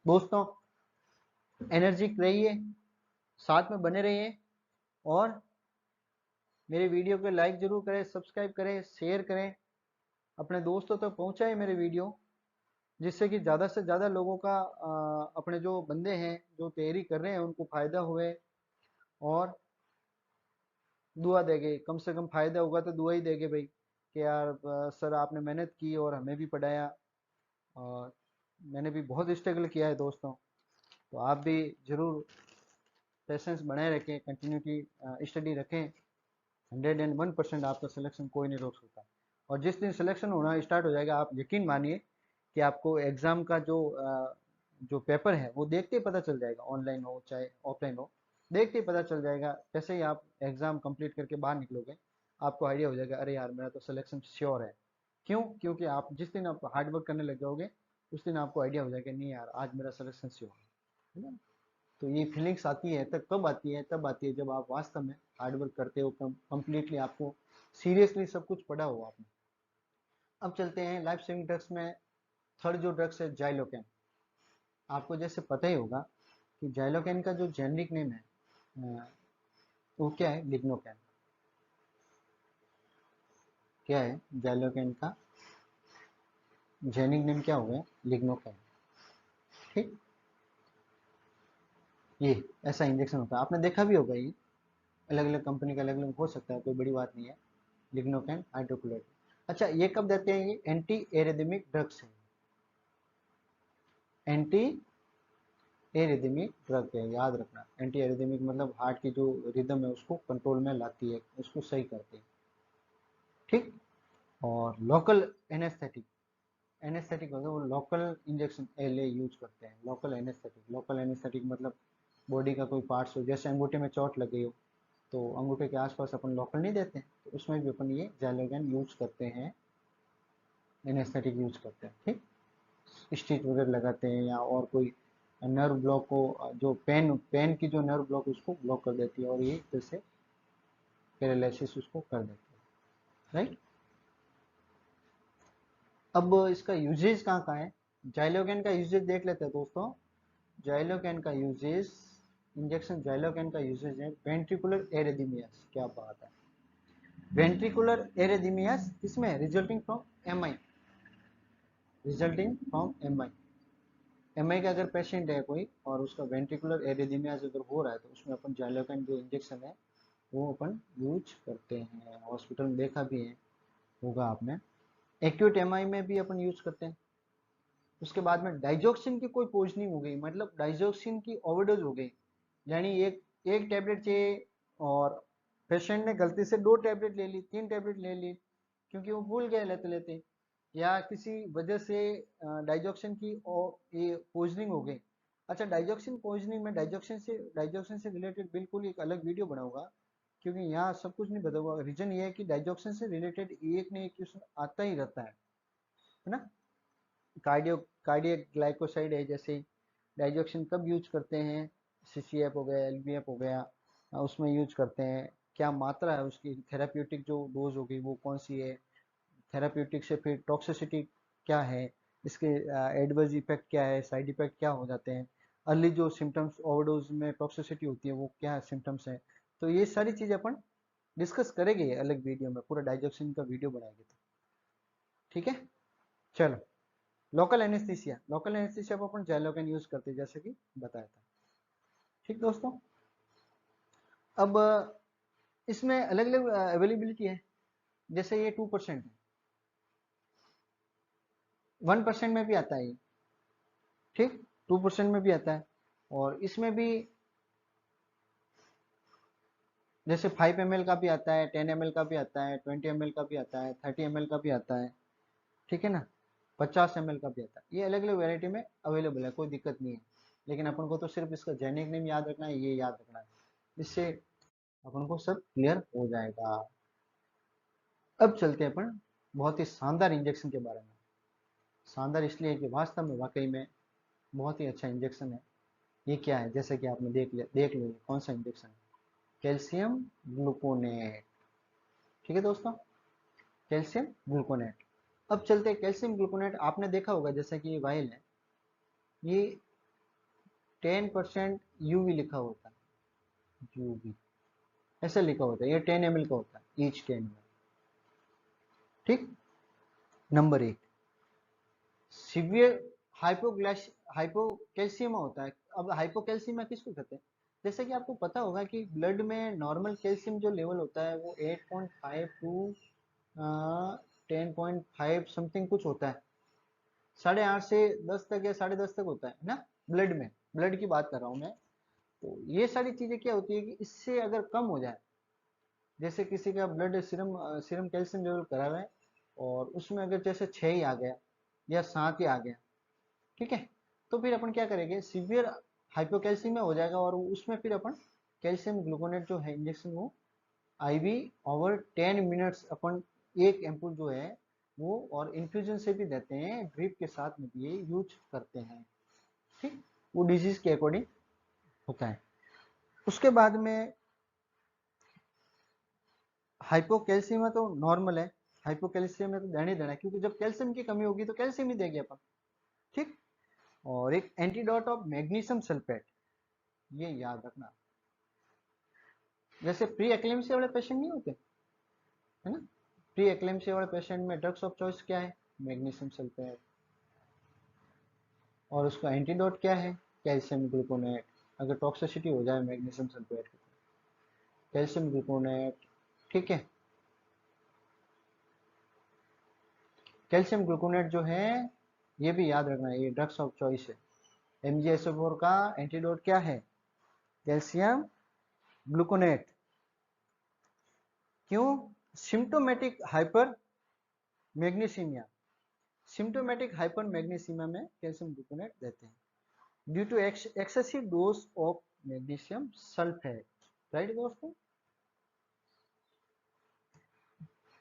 दोस्तों एनर्जिक रहिए, साथ में बने रहिए, और मेरे वीडियो को लाइक जरूर करें, सब्सक्राइब करें, शेयर करें, अपने दोस्तों तक पहुंचाएं मेरे वीडियो, जिससे कि ज़्यादा से ज़्यादा लोगों का अपने जो बंदे हैं जो तैयारी कर रहे हैं उनको फ़ायदा हुए। और दुआ देंगे, कम से कम फ़ायदा होगा तो दुआ ही देंगे भाई, कि यार सर आपने मेहनत की और हमें भी पढ़ाया, और मैंने भी बहुत स्ट्रगल किया है दोस्तों। तो आप भी ज़रूर पेशेंस बनाए रखें, कंटिन्यूटी स्टडी रखें, 101% आपका सिलेक्शन कोई नहीं रोक सकता। और जिस दिन सिलेक्शन होना स्टार्ट हो जाएगा, आप यकीन मानिए कि आपको एग्ज़ाम का जो पेपर है वो देखते ही पता चल जाएगा, ऑनलाइन हो चाहे ऑफलाइन हो, देखते ही पता चल जाएगा। जैसे ही आप एग्ज़ाम कंप्लीट करके बाहर निकलोगे, आपको आइडिया हो जाएगा, अरे यार मेरा तो सिलेक्शन श्योर है। क्यों? क्योंकि आप जिस दिन आप हार्ड वर्क करने लग जाओगे, उस दिन आपको आइडिया हो जाएगा, नहीं यार आज मेरा सिलेक्शन श्योर है ना। तो ये फीलिंग्स आती है तब कब आती है, तब आती है जब आप वास्तव में हार्ड वर्क करते हो, कंप्लीटली आपको सीरियसली सब कुछ पढ़ा हो आपने। अब चलते हैं लाइफ सेविंग ड्रग्स में। थर्ड जो ड्रग्स है जाइलोकेन। आपको जैसे पता ही होगा कि जाइलोकेन का जो जेनरिक नेम है वो क्या है, लिग्नोकेन। क्या है जाइलोकेन का जेनिक नेम, क्या हो गया, लिग्नोकेन। ठीक। ये ऐसा इंजेक्शन होता है, आपने देखा भी होगा। ये अलग अलग कंपनी का अलग अलग हो सकता है, कोई बड़ी बात नहीं है। Lignocaine hydrochloride. अच्छा, ये कब देते हैं? ये एंटी एरिथमिक ड्रग्स है, एंटी एरिथमिक ड्रग है, याद रखना। एंटी एरिथमिक मतलब हार्ट की जो रिदम है उसको कंट्रोल में लाती है, उसको सही करती है, ठीक। और लोकल एनेस्थेटिक, एनेस्थेटिक मतलब वो लोकल इंजेक्शन एल यूज करते हैं। लोकल एनेस्थेटिक, लोकल एनेस्थेटिक मतलब बॉडी का कोई पार्ट्स हो, जैसे अंगूठे में चोट लगी हो तो अंगूठे के आसपास अपन लोकल नहीं देते हैं, तो उसमें भी अपन ये ज़ाइलोगेन यूज करते हैं, एनेस्थेटिक यूज करते हैं, ठीक। स्टिच वगैरह लगाते हैं, या और कोई नर्व ब्लॉक को, जो पेन पेन की जो नर्व ब्लॉक उसको ब्लॉक कर देती है, और ये फिर से पैरालिसिस उसको कर देती है, राइट। अब इसका यूजेज कहाँ कहाँ है? जाइलोकेन का यूजेज देख लेते हैं दोस्तों। जाइलोकेन का यूजेज, इंजेक्शन जाइलोकेन का यूजेज है वेंट्रिकुलर एरिथमियास। क्या बात है, वेंट्रिकुलर एरिथमियास इसमें resulting from MI, resulting from MI. MI का अगर पेशेंट है कोई और उसका वेंट्रिकुलर एरिथमियास अगर हो रहा है, तो उसमें अपन जाइलोकेन जो इंजेक्शन है वो अपन यूज करते हैं। हॉस्पिटल में देखा भी है, होगा आपने। एक्यूट एमआई में भी अपन यूज करते हैं। उसके बाद में डाइजोक्सिन की कोई पोजनिंग हो गई, मतलब डाइजोक्सिन की ओवरडोज हो गई, यानी एक एक टैबलेट चाहिए और पेशेंट ने गलती से 2 टैबलेट ले ली, 3 टैबलेट ले ली, क्योंकि वो भूल गए लेते लेते, या किसी वजह से डाइजोक्सिन की ये पोजनिंग हो गई। अच्छा, डाइजोक्सिन पोजनिंग में डाइजोक्सिन से रिलेटेड बिल्कुल एक अलग वीडियो बनाऊंगा, क्योंकि यहाँ सब कुछ नहीं बताऊंगा। रीजन ये है कि डाइजोक्सिन से रिलेटेड एक न एक क्वेश्चन आता ही रहता है ना। कार्डियक ग्लाइकोसाइड है, जैसे डाइजोक्सिन कब यूज करते हैं, सीसीएफ हो गया, एलबीएफ हो गया, उसमें यूज करते हैं, क्या मात्रा है उसकी, थेराप्यूटिक जो डोज होगी वो कौन सी है, थेराप्यूटिक से फिर टॉक्सिसिटी क्या है, इसके एडवर्स इफेक्ट क्या है, साइड इफेक्ट क्या हो जाते हैं, अर्ली जो सिम्टम्स ओवरडोज में टॉक्सिसिटी होती है वो क्या सिम्टम्स हैं। तो ये सारी चीज़ अपन डिस्कस करेंगे अलग वीडियो में, पूरा डाइजोक्सिन का वीडियो बनाएंगे, तो ठीक है। चलो, लोकल एनेस्थीसिया, लोकल एनेस्थीसिया को अपन जाइलोकेन यूज करते हैं, जैसे कि बताया था, ठीक दोस्तों। अब इसमें अलग अलग अवेलेबिलिटी है, जैसे ये 2% है, 1% में भी आता है ये, ठीक। 2% में भी आता है, और इसमें भी जैसे 5 ml का भी आता है, 10 ml का भी आता है, 20 ml का भी आता है, 30 ml का भी आता है, ठीक है ना, 50 ml का भी आता है। ये अलग अलग वेराइटी में अवेलेबल है, कोई दिक्कत नहीं है, लेकिन अपन को तो सिर्फ इसका जेनिक नेम याद रखना है, ये याद रखना है, इससे अपन को सब क्लियर हो जाएगा। अब चलते हैं अपन बहुत ही शानदार इंजेक्शन के बारे में। शानदार इसलिए कि वास्तव में वाकई में बहुत ही अच्छा इंजेक्शन है। ये क्या है, जैसे कि आपने देख लो कौन सा इंजेक्शन है, कैल्शियम ग्लूकोनेट, ठीक है दोस्तों, कैल्शियम ग्लूकोनेट। अब चलते हैं कैल्शियम ग्लूकोनेट, आपने देखा होगा जैसे कि ये वाइल है, ये 10% यूवी लिखा होता है, यूवी ऐसा लिखा होता है, ये 10 ml का होता है, ईच 10 ml, ठीक। नंबर 1, सीवियर हाइपोकैल्सियम होता है। अब हाइपोकैल्सियम किसको कहते हैं? जैसे कि आपको पता होगा कि ब्लड में नॉर्मल कैल्शियम जो लेवल होता है वो 8.5 टू 10.5 समथिंग कुछ होता है, 8.5 से 10 तक या 10.5 तक होता है ना, ब्लड में, ब्लड की बात कर रहा हूँ मैं। तो ये सारी चीजें क्या होती है कि इससे अगर कम हो जाए, जैसे किसी का blood serum serum calcium level करा हुआ है और उसमें अगर जैसे 6 ही आ गया या 7 ही आ गया, ठीक है, तो फिर अपन क्या करेंगे, सीवियर हाइपोकैल्सीमिया हो जाएगा, और उसमें फिर अपन कैल्शियम ग्लूकोनेट जो है इंजेक्शन वो आईवी ओवर 10 मिनट्स अपन एक एम्पूल जो है वो, और इन्फ्यूजन से भी देते हैं, ड्रिप के साथ में भी ये यूज करते हैं, ठीक। वो डिजीज के अकॉर्डिंग होता है। उसके बाद में हाइपोकैल्सीमिया तो नॉर्मल है, हाइपोकैल्सीमिया तो देना ही देना है, क्योंकि जब कैल्शियम की कमी होगी तो कैल्शियम ही देंगे अपन, ठीक। और एक एंटीडोट ऑफ मैग्नीशियम सल्फेट, ये याद रखना। जैसे प्री एक्लेम्सिया वाले पेशेंट नहीं होते, है ना, प्री एक्लेम्सिया वाले पेशेंट में ड्रग्स ऑफ चॉइस क्या है, मैग्नीशियम सल्फेट, और उसका एंटीडोट क्या है, कैल्शियम ग्लूकोनेट। अगर टॉक्सिसिटी हो जाए मैग्नीशियम सल्फेट की, कैल्शियम ग्लूकोनेट, ठीक है। कैल्शियम ग्लूकोनेट जो है ये भी याद रखना, ये ड्रग्स ऑफ चॉइस है। MgSO4 का एंटीडोट क्या है? Calcium gluconate. क्यों? Symptomatic hypermagnesemia, symptomatic hypermagnesemia में कैल्शियम ग्लूकोनेट देते हैं due to excessive dose of magnesium sulphate. Right दोस्तों,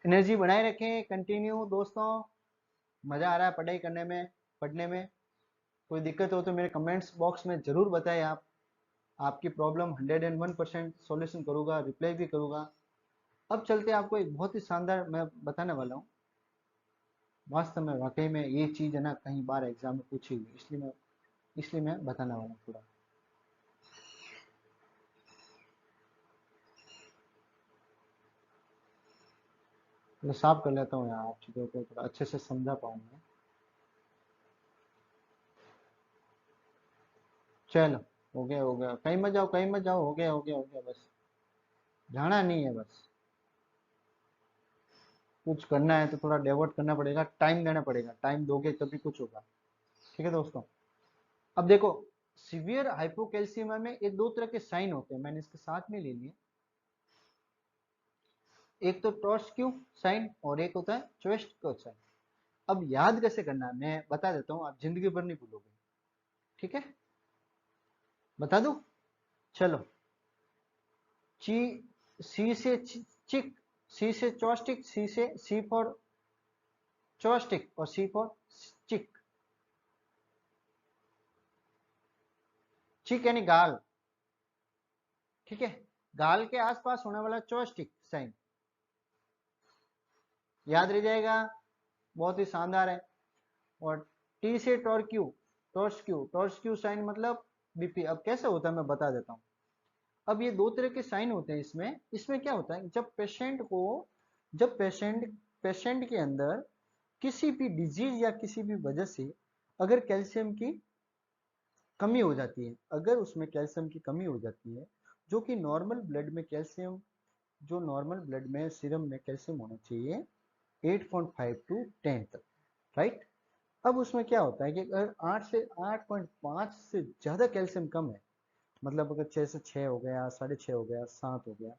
एनर्जी बनाए रखें कंटिन्यू दोस्तों। मजा आ रहा है पढ़ाई करने में, पढ़ने में? कोई दिक्कत हो तो मेरे कमेंट्स बॉक्स में जरूर बताएं। आप आपकी प्रॉब्लम 101% सॉल्यूशन करूंगा, रिप्लाई भी करूंगा। अब चलते आपको एक बहुत ही शानदार मैं बताने वाला हूँ। वास्तव में वाकई में ये चीज़ है ना, कहीं बार एग्जाम में पूछी हुई, इसलिए मैं बताने वाला हूँ पूरा। मैं साफ कर लेता हूँ यार, आप चीज़ों को थोड़ा अच्छे से समझा पाऊंगा। चलो, हो गया, कहीं मत जाओ, कहीं मत जाओ, हो गया, बस जाना नहीं है बस। कुछ करना है तो थोड़ा डेवोट करना पड़ेगा, टाइम देना पड़ेगा, टाइम दोगे तभी कुछ होगा। ठीक है दोस्तों, अब देखो, सीवियर हाइपोकैल्सीमिया में ये दो तरह के साइन होते हैं, मैंने इसके साथ में ले लिए। एक तो टॉर्स्क्यू साइन और एक होता है चोएस्ट्को साइन। अब याद कैसे करना है मैं बता देता हूँ, आप जिंदगी भर नहीं भूलोगे। ठीक है, बता दूं? चलो, ची सी से चिक, सी से चॉस्टिक, सी फॉर चॉस्टिक और सी फॉर चिक। चिक यानी गाल, ठीक है, गाल के आसपास होने वाला चॉस्टिक साइन याद रह जाएगा, बहुत ही शानदार है। और टी से टॉर्क्यू, टॉर्स्क्यू साइन मतलब बीपी। अब कैसे होता है मैं बता देता हूँ। अब ये दो तरह के साइन होते हैं इसमें। इसमें क्या होता है, जब पेशेंट के अंदर किसी भी डिजीज या किसी भी वजह से अगर कैल्शियम की कमी हो जाती है, अगर उसमें कैल्शियम की कमी हो जाती है, जो कि नॉर्मल ब्लड में कैल्शियम, जो नॉर्मल ब्लड में सीरम में कैल्शियम होना चाहिए 8.5 टू 10 तक, राइट। अब उसमें क्या होता है कि अगर 8.5 से ज़्यादा कैल्शियम कम है, मतलब अगर 6 से 6 हो गया, 6.5 हो गया, 7 हो गया,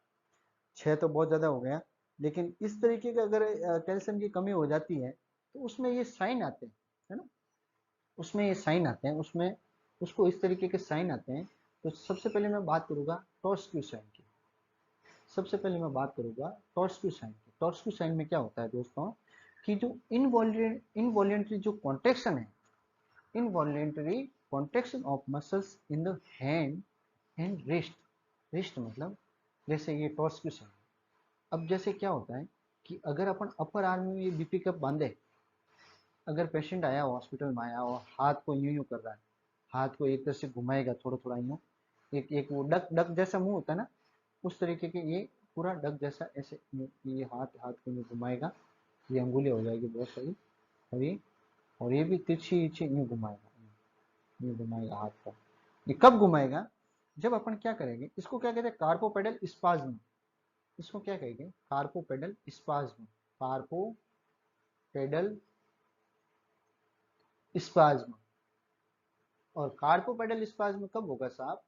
6 तो बहुत ज़्यादा हो गया, लेकिन इस तरीके का अगर कैल्शियम की कमी हो जाती है तो उसमें ये साइन आते हैं, है ना, उसमें ये साइन आते हैं, उसमें उसको इस तरीके के साइन आते हैं। तो सबसे पहले मैं बात करूंगा टॉर्स्क्यू साइन की। सबसे पहले मैं बात करूंगा टॉर्स्क्यू साइन की। टॉर्स्क्यू साइन में क्या होता है दोस्तों, कि जो इनवॉलेंट्री जो कॉन्ट्रेक्शन है, involuntary contraction of muscles in the hand and wrist. Wrist मतलब जैसे ये टॉर्स्क्यू साइन। अब जैसे क्या होता है कि अगर अपन अपर आर्म में ये बीपी कप बांधे, अगर पेशेंट आया हो, हॉस्पिटल में आया और हाथ को यूं यूं कर रहा है, हाथ को एक तरह से घुमाएगा थोड़ा थोड़ा यूं, एक एक वो डक डक जैसा मुंह होता है ना, उस तरीके के ये पूरा डक जैसा ऐसे ये हाथ हाथ को यूं घुमाएगा, ये अंगुली हो जाएगी बहुत सारी, और ये भी तिरछी तिरछी यूं घुमाएगा, यूं घुमाएगा हाथ को। ये कब घुमाएगा? जब अपन क्या करेंगे, इसको क्या कहते हैं, कार्पोपेडल स्पाज्म। इसको क्या कहेंगे, कार्पोपेडल स्पाज्म। Carpopedal spasm. और कार्पोपेडल स्पाज्म कब होगा साहब?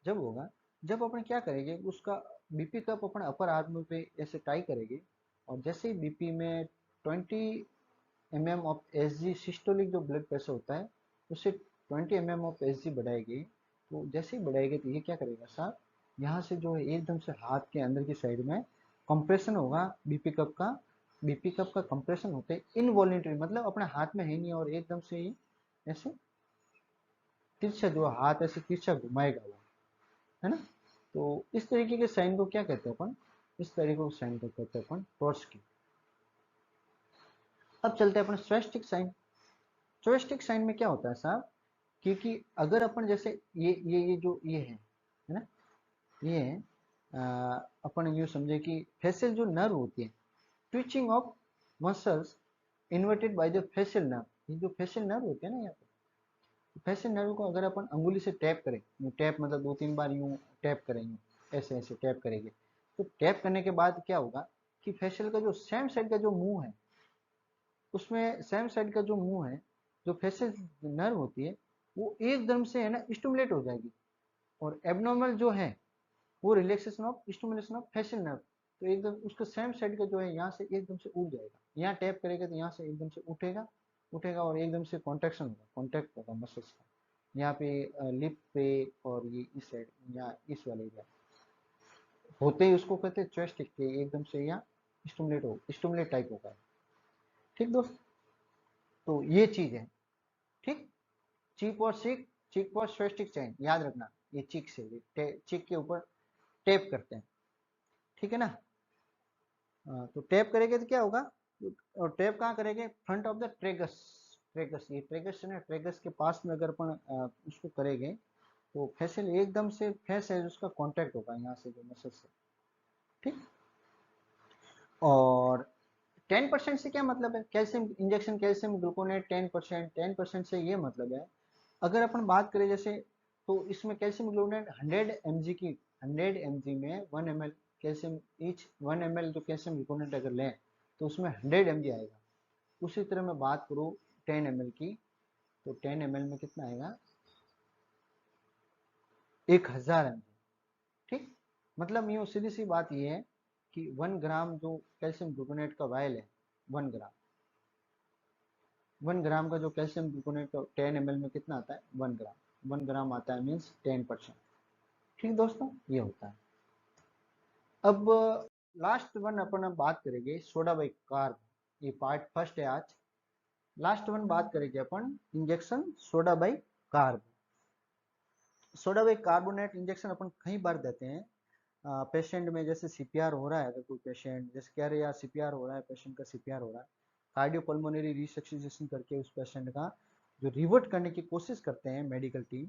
जब होगा, जब अपन क्या करेंगे, उसका बीपी कप अपन अपर आर्म पे ऐसे टाई करेंगे, और जैसे ही बीपी में 20 mm ऑफ एसजी सिस्टोलिक जो ब्लड प्रेशर होता है, उससे 20 mm ऑफ एसजी बढ़ाएगी। तो जैसे ही बढ़ाएगी तो ये क्या करेगा साहब, यहाँ से जो है एकदम से हाथ के अंदर की साइड में कंप्रेशन होगा बीपी कप का। बीपी कप का कंप्रेशन होते हैं इनवॉलेंटरी, मतलब अपने हाथ में है नहीं और एकदम से ही ऐसे तिरछा, जो हाथ ऐसे तिरछा घुमाएगा वो, है ना। तो इस तरीके के साइन को क्या कहते हैं अपन, इस तरीके को साइन को कहते हैं अपन टॉर्स्क्यू। अब चलते हैं अपन स्वैस्टिक साइन। स्वैस्टिक साइन में क्या होता है साहब, क्योंकि अगर अपन जैसे ये जो ये है ना, ये है, अपन यूँ समझे कि फेशियल जो नर्व होती है, twitching of muscles inverted by the facial nerve. ये जो फेशियल नर्व होते हैं ना यहाँ पे, फेशियल नर्व को अगर अपन अंगुली से टैप करें, यूँ टैप मतलब 2-3 बार यूँ टैप करें, यूँ ऐसे ऐसे टैप करेंगे, तो टैप करने के बाद क्या होगा कि फेशियल का जो सेम साइड का जो मुंह है, उसमें सेम साइड का जो मुंह है, जो फेशियल नर्व होती है, वो एकदम से है ना स्टिमुलेट हो जाएगी, और एबनॉर्मल जो है वो relaxation of stimulation of facial nerve, तो एकदम उसका सेम साइड का जो है यहाँ से एकदम से उठ जाएगा, यहाँ टैप करेगा तो यहाँ से एकदम से उठेगा, उठेगा और एकदम से कॉन्ट्रैक्शन होगा, कॉन्ट्रैक्ट होगा मसल्स का, यहाँ पे लिप पे, और ये इस साइड, यहाँ इस वाले एरिया होते ही उसको कहते हैं चेस्ट के एकदम से यहाँ स्टिमुलेट टाइप होगा। ठीक दोस्त, तो ये चीज है। ठीक, चीक और चिक, चिक और स्वेस्टिक चैन याद रखना, ये चिक से चिक के ऊपर टैप करते हैं, ठीक है ना। तो टैप करेंगे तो क्या होगा, और टैप कहाँ करेंगे, front of the tragus, tragus ये ट्रेगस है ना, ट्रेगस के पास में अगर अपन उसको करेंगे तो फेशियल एकदम से फेस है उसका कांटेक्ट होगा यहाँ से जो मसल से। ठीक, और 10% से क्या मतलब है, कैल्शियम इंजेक्शन, कैल्शियम ग्लूकोनेट 10%, 10% से ये मतलब है, अगर अपन बात करें जैसे, तो इसमें कैल्शियम ग्लूकोनेट 100 mg की, 100 mg में 1 ml कैल्शियम, ईच 1 ml जो कैल्शियम ग्लूकोनेट अगर लें तो उसमें 100 mg आएगा। उसी तरह मैं बात करूँ 10 ml की, तो 10 ml में कितना आएगा, 1000 mg। ठीक, मतलब यूँ सीधी सी बात ये है कि 1 ग्राम जो कैल्शियम ग्लूकोनेट का वायल है, 1 ग्राम, 1 ग्राम का जो कैल्शियम ग्लूकोनेट का 10 ml में कितना आता है, 1 ग्राम, 1 ग्राम आता है मीन्स 10%। ठीक दोस्तों, ये होता है। अब लास्ट वन अपन अब बात करेंगे सोडा बाई कार्ब, ये पार्ट फर्स्ट है आज। लास्ट वन बात करेंगे अपन injection soda bicarb. Soda bicarbonate injection अपन कई बार देते हैं पेशेंट में, जैसे सीपीआर हो रहा है, अगर कोई पेशेंट जैसे कह रहे हैं यार सीपीआर हो रहा है, पेशेंट का सीपीआर हो रहा है, कार्डियोपल्मोनरी रिसक्सिजेशन करके उस पेशेंट का जो रिवर्ट करने की कोशिश करते हैं मेडिकल टीम,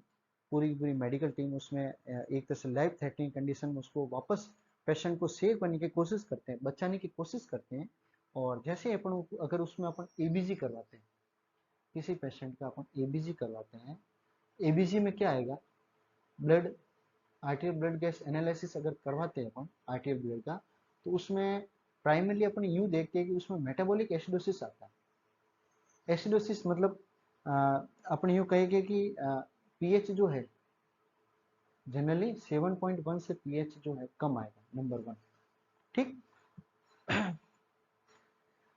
पूरी पूरी मेडिकल टीम उसमें एक तरह से लाइफ थ्रेटनिंग कंडीशन में उसको वापस पेशेंट को सेव करने की कोशिश करते हैं, बचाने की कोशिश करते हैं। और जैसे अपन अगर उसमें अपन एबीजी करवाते हैं, किसी पेशेंट का अपन एबीजी करवाते हैं, एबीजी में क्या आएगा, ब्लड, आर्टियल ब्लड गैस एनालिसिस अगर करवाते हैं अपन आर्टियल ब्लड का, तो उसमें प्राइमरली अपन यूँ देखते हैं कि उसमें मेटाबॉलिक एसिडोसिस आता है। एसिडोसिस मतलब अपन यूँ कहेंगे कि पीएच जो है जनरली 7.1 से पीएच जो है कम आएगा, नंबर 1। ठीक,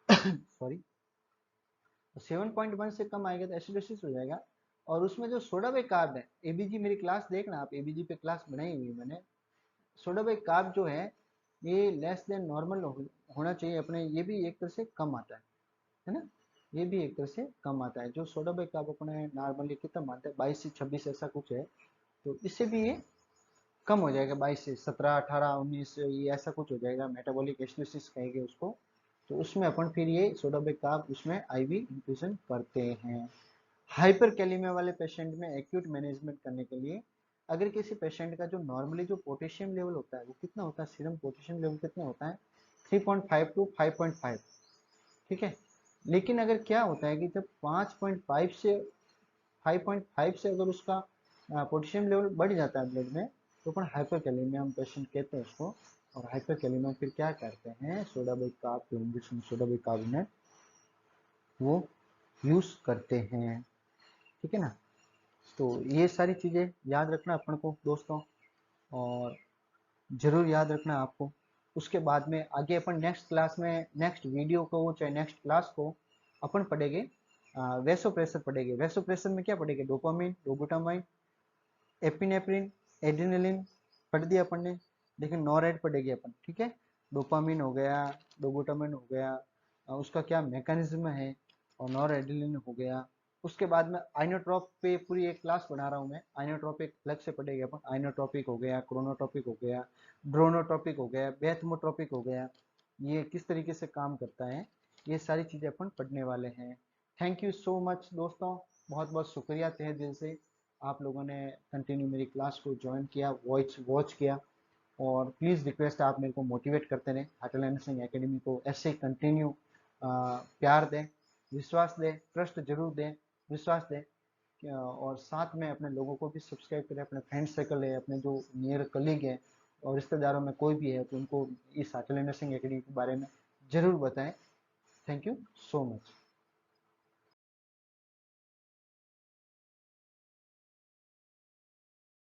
सॉरी, 7.1 से कम आएगा तो एसिडोसिस हो जाएगा। और उसमें जो सोडा बाई कार्ब है, एबीजी मेरी क्लास देखना आप, एबीजी पे क्लास बनाई हुई है मैंने, सोडा बाई कार्ब जो है लेस देन नॉर्मल होना चाहिए अपने, ये भी एक तरह से कम आता है ना, ये भी एक तरह से कम आता है। जो सोडा बाई कार्ब अपने नॉर्मली कितना मानते हैं, 22 से 26 ऐसा कुछ है, तो इससे भी ये कम हो जाएगा, 22 से 17, 18, 19, ये ऐसा कुछ हो जाएगा, मेटाबॉलिक एसिडोसिस कहेंगे उसको। तो उसमें अपन फिर ये सोडा बाई कार्ब उसमें आईवी इंफ्यूजन करते हैं। हाइपर कैलीमिया वाले पेशेंट में एक्यूट मैनेजमेंट करने के लिए, अगर किसी पेशेंट का जो नॉर्मली जो पोटेशियम लेवल होता है वो कितना होता है, सीरम पोटेशियम लेवल कितना होता है, 3.5 टू 5.5। ठीक है, लेकिन अगर क्या होता है कि जब 5.5 से 5.5 से अगर उसका पोटेशियम लेवल बढ़ जाता है ब्लड में, तो अपन हाइपर कैलीमिया हम पेशेंट कहते हैं उसको। और हाइपर कैलीमिया फिर क्या करते हैं, soda by carb injection, soda by carbonate वो यूज करते हैं। ठीक है ना, तो ये सारी चीज़ें याद रखना अपन को दोस्तों, और ज़रूर याद रखना आपको। उसके बाद में आगे अपन नेक्स्ट क्लास में, नेक्स्ट वीडियो को चाहे नेक्स्ट क्लास को अपन पढ़ेंगे वेसोप्रेसर पढ़ेंगे। वेसोप्रेसर में क्या पढ़ेंगे, डोपामिन, डोबुटामाइन, एपिनेफ्रिन, एड्रेनलिन पढ़ दिया अपन ने, लेकिन नॉरेड पढ़ेगी अपन। ठीक है, डोपामिन हो गया, डोबुटामाइन हो गया, उसका क्या मैकेनिज्म है, और नॉर एड्रेनलिन हो गया। उसके बाद में आइनोट्रॉप पे पूरी एक क्लास बना रहा हूँ मैं, आइनोट्रॉपिक अलग से पढ़ेंगे अपन। आइनोट्रॉपिक हो गया, क्रोनोट्रॉपिक हो गया, ड्रोनोट्रॉपिक हो गया, बेथमोट्रॉपिक हो गया, ये किस तरीके से काम करता है, ये सारी चीज़ें अपन पढ़ने वाले हैं। थैंक यू सो मच दोस्तों, बहुत बहुत शुक्रिया तहे दिल से, आप लोगों ने कंटिन्यू मेरी क्लास को ज्वाइन किया, वॉच किया। और प्लीज़ रिक्वेस्ट, आप मेरे को मोटिवेट करते रहें, अटल एंड एकेडमी को ऐसे कंटिन्यू प्यार दें, विश्वास दें, ट्रस्ट जरूर दें, विश्वास दें और साथ में अपने लोगों को भी सब्सक्राइब करें, अपने फ्रेंड सर्कल है, अपने जो नियर कलीग हैं और रिश्तेदारों में कोई भी है तो उनको इस अटल नर्सिंग एकेडमी के बारे में ज़रूर बताएं। Thank you so much.